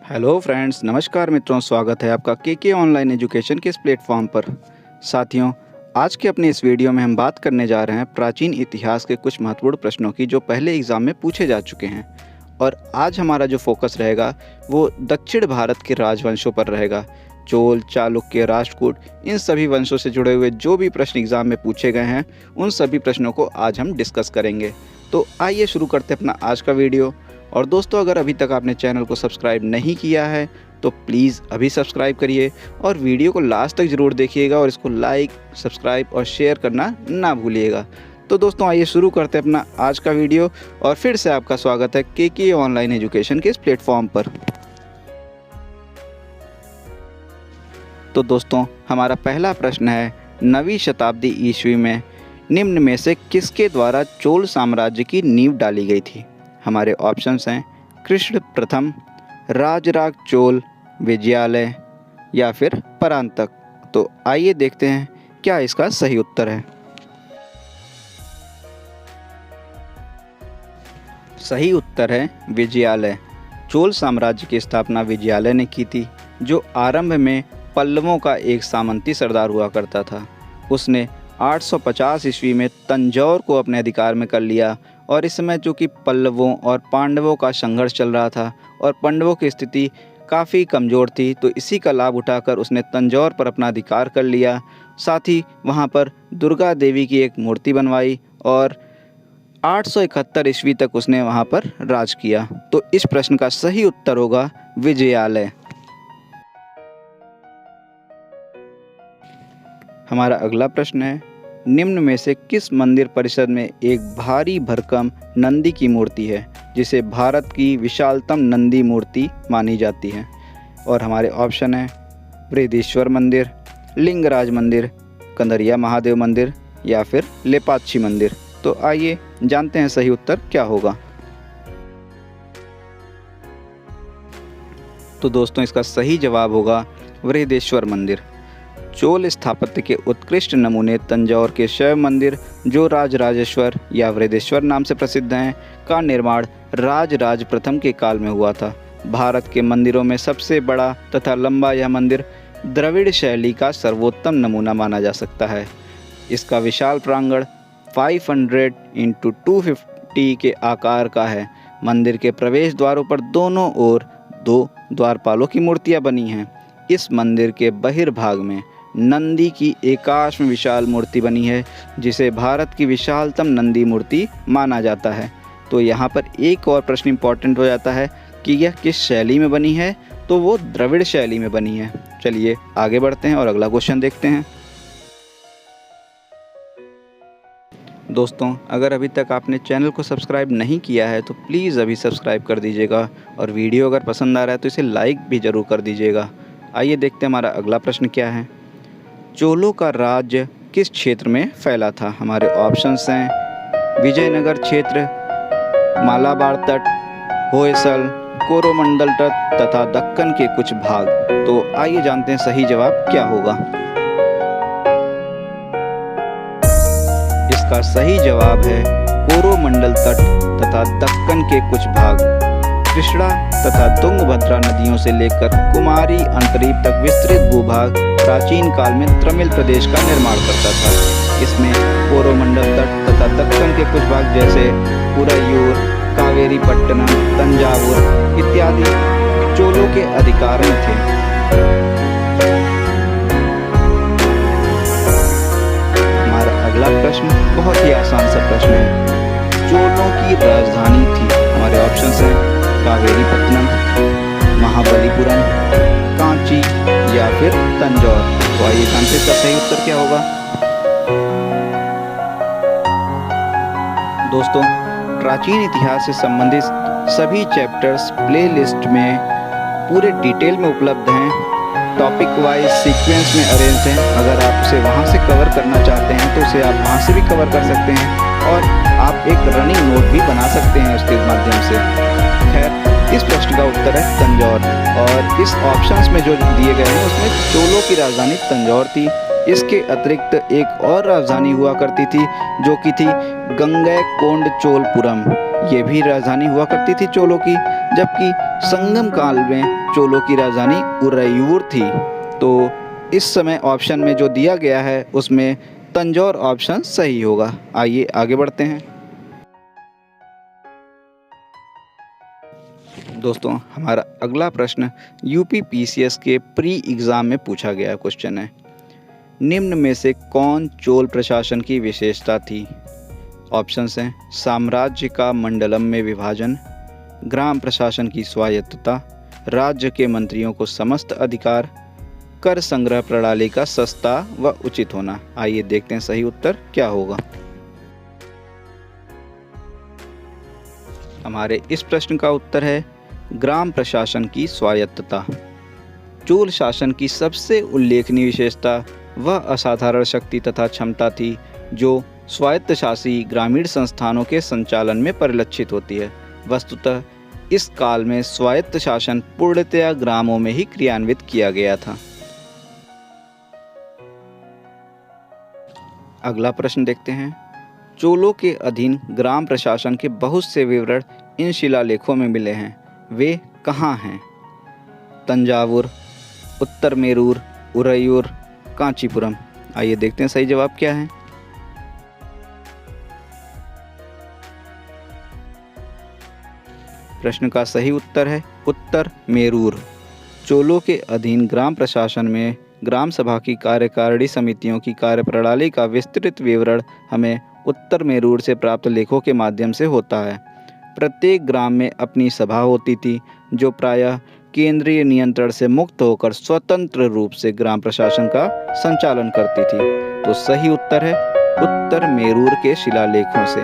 Hello friends, नमस्कार मित्रों। स्वागत है आपका के ऑनलाइन एजुकेशन के इस प्लेटफॉर्म पर। साथियों, आज के अपने इस वीडियो में हम बात करने जा रहे हैं प्राचीन इतिहास के कुछ महत्वपूर्ण प्रश्नों की जो पहले एग्ज़ाम में पूछे जा चुके हैं। और आज हमारा जो फोकस रहेगा वो दक्षिण भारत के राजवंशों पर रहेगा। चोल, चालुक्य, राष्ट्रकूट, इन सभी वंशों से जुड़े हुए जो भी प्रश्न एग्ज़ाम में पूछे गए हैं उन सभी प्रश्नों को आज हम डिस्कस करेंगे। तो आइए शुरू करते हैं अपना आज का वीडियो। और दोस्तों, अगर अभी तक आपने चैनल को सब्सक्राइब नहीं किया है तो प्लीज़ अभी सब्सक्राइब करिए और वीडियो को लास्ट तक ज़रूर देखिएगा और इसको लाइक, सब्सक्राइब और शेयर करना ना भूलिएगा। तो दोस्तों, आइए शुरू करते हैं अपना आज का वीडियो। और फिर से आपका स्वागत है के ऑनलाइन एजुकेशन के इस प्लेटफॉर्म पर। तो दोस्तों, हमारा पहला प्रश्न है, 9वीं शताब्दी ईस्वी में निम्न में से किसके द्वारा चोल साम्राज्य की नींव डाली गई थी? हमारे ऑप्शंस हैं कृष्ण प्रथम, राजराज चोल, विजयालय या फिर परांतक। तो आइए देखते हैं क्या इसका सही उत्तर है। सही उत्तर है विजयालय। चोल साम्राज्य की स्थापना विजयालय ने की थी, जो आरंभ में पल्लवों का एक सामंती सरदार हुआ करता था। उसने 850 ईस्वी में तंजौर को अपने अधिकार में कर लिया। और इस समय जो कि पल्लवों और पांडवों का संघर्ष चल रहा था और पांडवों की स्थिति काफ़ी कमज़ोर थी, तो इसी का लाभ उठाकर उसने तंजौर पर अपना अधिकार कर लिया। साथ ही वहाँ पर दुर्गा देवी की एक मूर्ति बनवाई और 871 ईस्वी तक उसने वहाँ पर राज किया। तो इस प्रश्न का सही उत्तर होगा विजयालय। हमारा अगला प्रश्न है, निम्न में से किस मंदिर परिसर में एक भारी भरकम नंदी की मूर्ति है जिसे भारत की विशालतम नंदी मूर्ति मानी जाती है? और हमारे ऑप्शन हैं बृहदीश्वर मंदिर, लिंगराज मंदिर, कंदरिया महादेव मंदिर या फिर लेपाक्षी मंदिर। तो आइए जानते हैं सही उत्तर क्या होगा। तो दोस्तों, इसका सही जवाब होगा बृहदेश्वर मंदिर। चोल स्थापत्य के उत्कृष्ट नमूने तंजौर के शैव मंदिर, जो राजराजेश्वर या बृहदेश्वर नाम से प्रसिद्ध हैं, का निर्माण राजराज प्रथम के काल में हुआ था। भारत के मंदिरों में सबसे बड़ा तथा लंबा यह मंदिर द्रविड़ शैली का सर्वोत्तम नमूना माना जा सकता है। इसका विशाल प्रांगण 500 × 250 के आकार का है। मंदिर के प्रवेश द्वारों पर दोनों ओर 2 द्वारपालों की मूर्तियां बनी हैं। इस मंदिर के बहिर्भाग में नंदी की एकाश्म विशाल मूर्ति बनी है, जिसे भारत की विशालतम नंदी मूर्ति माना जाता है। तो यहाँ पर एक और प्रश्न इम्पॉर्टेंट हो जाता है कि यह किस शैली में बनी है, तो वो द्रविड़ शैली में बनी है। चलिए आगे बढ़ते हैं और अगला क्वेश्चन देखते हैं। दोस्तों, अगर अभी तक आपने चैनल को सब्सक्राइब नहीं किया है तो प्लीज़ अभी सब्सक्राइब कर दीजिएगा और वीडियो अगर पसंद आ रहा है तो इसे लाइक भी ज़रूर कर दीजिएगा। आइए देखते हैं हमारा अगला प्रश्न क्या है। चोलों का राज्य किस क्षेत्र में फैला था? हमारे ऑप्शंस हैं विजयनगर क्षेत्र, मालाबार तट, होयसल, कोरोमंडल तट तथा दक्कन के कुछ भाग। तो आइए जानते हैं सही जवाब क्या होगा। इसका सही जवाब है कोरोमंडल तट तथा दक्कन के कुछ भाग। कृष्णा तथा तुंगभद्रा नदियों से लेकर कुमारी अंतरीप तक विस्तृत भूभाग प्राचीन काल में तमिल प्रदेश का निर्माण करता था। इसमें कोरोमंडल तट तथा दक्कन के कुछ भाग जैसे उरैयूर, कावेरीपट्टनम, तंजावुर इत्यादि चोलों के अधिकार में थे। हमारा अगला प्रश्न बहुत ही आसान सा प्रश्न है। चोलों की राजधानी थी? हमारे ऑप्शंस हैं कावेरीपट्टनम, महाबलीपुरम, कांची या फिर तंजौर। तो आइए जानते हैं इसका सही उत्तर क्या होगा। दोस्तों, प्राचीन इतिहास से संबंधित सभी चैप्टर्स प्लेलिस्ट में पूरे डिटेल में उपलब्ध हैं। टॉपिक वाइज सीक्वेंस में अरेंज हैं। अगर आप उसे वहाँ से कवर करना चाहते हैं तो उसे आप वहाँ से भी कवर कर सकते हैं और आप एक रनिंग नोट भी बना सकते हैं उसके माध्यम से। खैर, इस प्रश्न का उत्तर है तंजौर। और इस ऑप्शंस में जो दिए गए हैं उसमें चोलों की राजधानी तंजौर थी। इसके अतिरिक्त एक और राजधानी हुआ करती थी जो कि थी गंगैकोंडचोलपुरम। ये भी राजधानी हुआ करती थी चोलों की। जबकि संगम काल में चोलों की राजधानी उरैयूर थी। तो इस समय ऑप्शन में जो दिया गया है उसमें तंजौर ऑप्शन सही होगा। आइए आगे बढ़ते हैं। दोस्तों, हमारा अगला प्रश्न यूपी पीसीएस के प्री एग्ज़ाम में पूछा गया क्वेश्चन है। निम्न में से कौन चोल प्रशासन की विशेषता थी? ऑप्शंस हैं साम्राज्य का मंडलम में विभाजन, ग्राम प्रशासन की स्वायत्तता, राज्य के मंत्रियों को समस्त अधिकार, कर संग्रह प्रणाली का सस्ता व उचित होना। आइए देखते हैं सही उत्तर क्या होगा। हमारे इस प्रश्न का उत्तर है ग्राम प्रशासन की स्वायत्तता। चोल शासन की सबसे उल्लेखनीय विशेषता वह असाधारण शक्ति तथा क्षमता थी जो स्वायत्तशासी ग्रामीण संस्थानों के संचालन में परिलक्षित होती है। वस्तुतः इस काल में स्वायत्त शासन पूर्णतया ग्रामों में ही क्रियान्वित किया गया था। अगला प्रश्न देखते हैं। चोलों के अधीन ग्राम प्रशासन के बहुत से विवरण इन शिलालेखों में मिले हैं। वे कहाँ हैं? तंजावुर, उत्तर मेरूर, उरैयूर, कांचीपुरम। आइए देखते हैं सही जवाब क्या है। प्रश्न का सही उत्तर है उत्तर मेरूर। चोलों के अधीन ग्राम प्रशासन में ग्राम सभा की कार्यकारिणी समितियों की कार्यप्रणाली का विस्तृत विवरण हमें उत्तर मेरूर से प्राप्त लेखों के माध्यम से होता है। प्रत्येक ग्राम में अपनी सभा होती थी जो प्रायः केंद्रीय नियंत्रण से मुक्त होकर स्वतंत्र रूप से ग्राम प्रशासन का संचालन करती थी। तो सही उत्तर है उत्तर मेरूर के शिलालेखों से।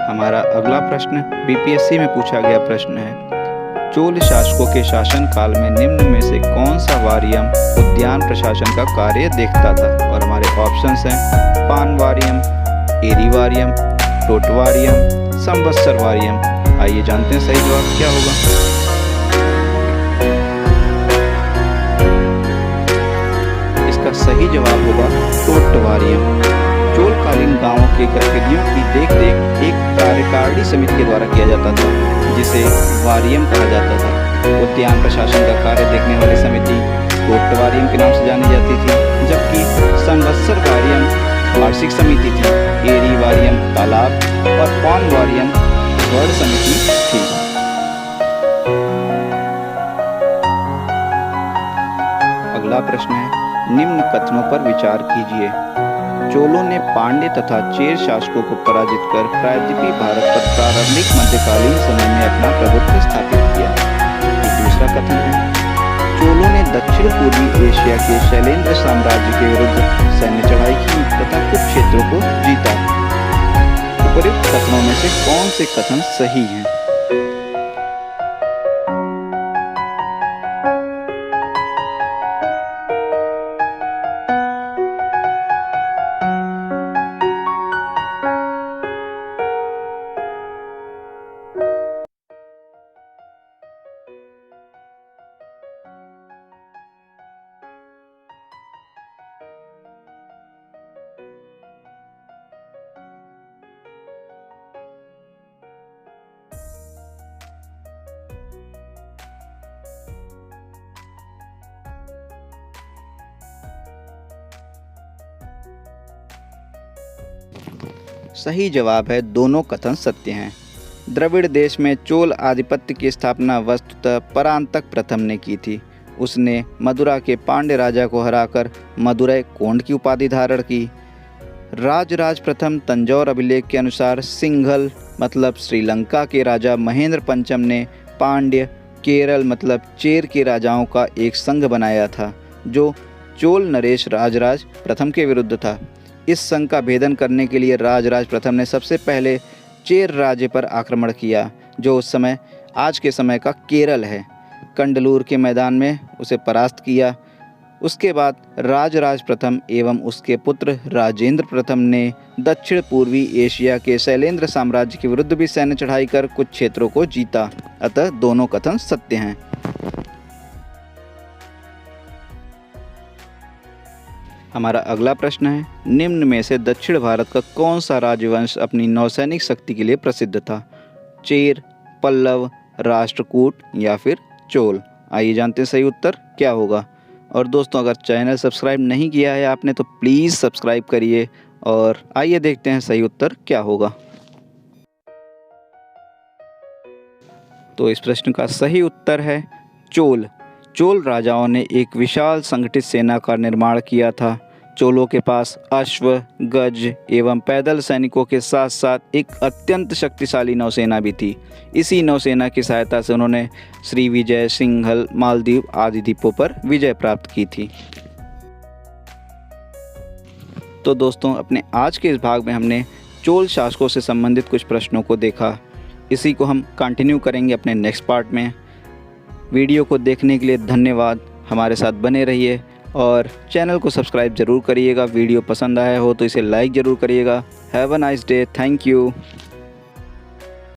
हमारा अगला प्रश्न बीपीएससी में पूछा गया प्रश्न है। चोल शासकों के शासन काल में निम्न में से कौन सा वारियम उद्यान प्रशासन का कार्य देखता था? और हमारे ऑप्शंस हैं पानवारियम, एरीवारियम, टोटवारियम, संवत्सरवारियम। आइए जानते हैं सही जवाब क्या होगा। इसका सही जवाब होगा टोटवारियम। चोलकालीन गांवों के गतिविधियों की देखरेख एक कार्यकारिणी समिति के द्वारा किया जाता था जिसे वारियम कहा जाता था। उद्यान प्रशासन का कार्य देखने वाली समिति टोटवारियम के नाम से जानी जाती थी, जबकि संवत्सरवारियम वार्षिक समिति थी, एरीवारियम तालाब और पानवारियम वर्ड समिति थी। अगला प्रश्न है निम्न कथनों पर विचार कीजिए। चोलों ने पांड्य तथा चेर शासकों को पराजित कर प्रायद्वीपीय भारत पर प्रारंभिक मध्यकालीन समय में अपना प्रभुत्व स्थापित किया। दूसरा कथन है चोलों ने दक्षिण पूर्वी एशिया के शैलेंद्र साम्राज्य के विरुद्ध सैन्य चढ़ाई की तथा कुछ क्षेत्रों को जीता। उपयुक्त कथनों में से कौन से कथन सही हैं? सही जवाब है दोनों कथन सत्य हैं। द्रविड़ देश में चोल आधिपत्य की स्थापना वस्तुतः परांतक प्रथम ने की थी। उसने मदुरा के पांड्य राजा को हराकर मदुरै कोंड की उपाधि धारण की। राजराज प्रथम तंजौर अभिलेख के अनुसार सिंघल मतलब श्रीलंका के राजा महेंद्र पंचम ने पांड्य केरल मतलब चेर के राजाओं का एक संघ बनाया था जो चोल नरेश राजराज प्रथम के विरुद्ध था। इस संघ का भेदन करने के लिए राजराज प्रथम ने सबसे पहले चेर राज्य पर आक्रमण किया जो उस समय आज के समय का केरल है। कंडलूर के मैदान में उसे परास्त किया। उसके बाद राजराज प्रथम एवं उसके पुत्र राजेंद्र प्रथम ने दक्षिण पूर्वी एशिया के शैलेंद्र साम्राज्य के विरुद्ध भी सैन्य चढ़ाई कर कुछ क्षेत्रों को जीता। अतः दोनों कथन सत्य हैं। हमारा अगला प्रश्न है, निम्न में से दक्षिण भारत का कौन सा राजवंश अपनी नौसैनिक शक्ति के लिए प्रसिद्ध था? चेर, पल्लव, राष्ट्रकूट या फिर चोल? आइए जानते हैं सही उत्तर क्या होगा। और दोस्तों, अगर चैनल सब्सक्राइब नहीं किया है आपने तो प्लीज़ सब्सक्राइब करिए और आइए देखते हैं सही उत्तर क्या होगा। तो इस प्रश्न का सही उत्तर है चोल। चोल राजाओं ने एक विशाल संगठित सेना का निर्माण किया था। चोलों के पास अश्व, गज एवं पैदल सैनिकों के साथ साथ एक अत्यंत शक्तिशाली नौसेना भी थी। इसी नौसेना की सहायता से उन्होंने श्रीविजय, सिंघल, मालदीव आदि द्वीपों पर विजय प्राप्त की थी। तो दोस्तों, अपने आज के इस भाग में हमने चोल शासकों से संबंधित कुछ प्रश्नों को देखा। इसी को हम कंटिन्यू करेंगे अपने नेक्स्ट पार्ट में। वीडियो को देखने के लिए धन्यवाद। हमारे साथ बने रहिए और चैनल को सब्सक्राइब ज़रूर करिएगा। वीडियो पसंद आया हो तो इसे लाइक ज़रूर करिएगा। Have a nice day. Thank you.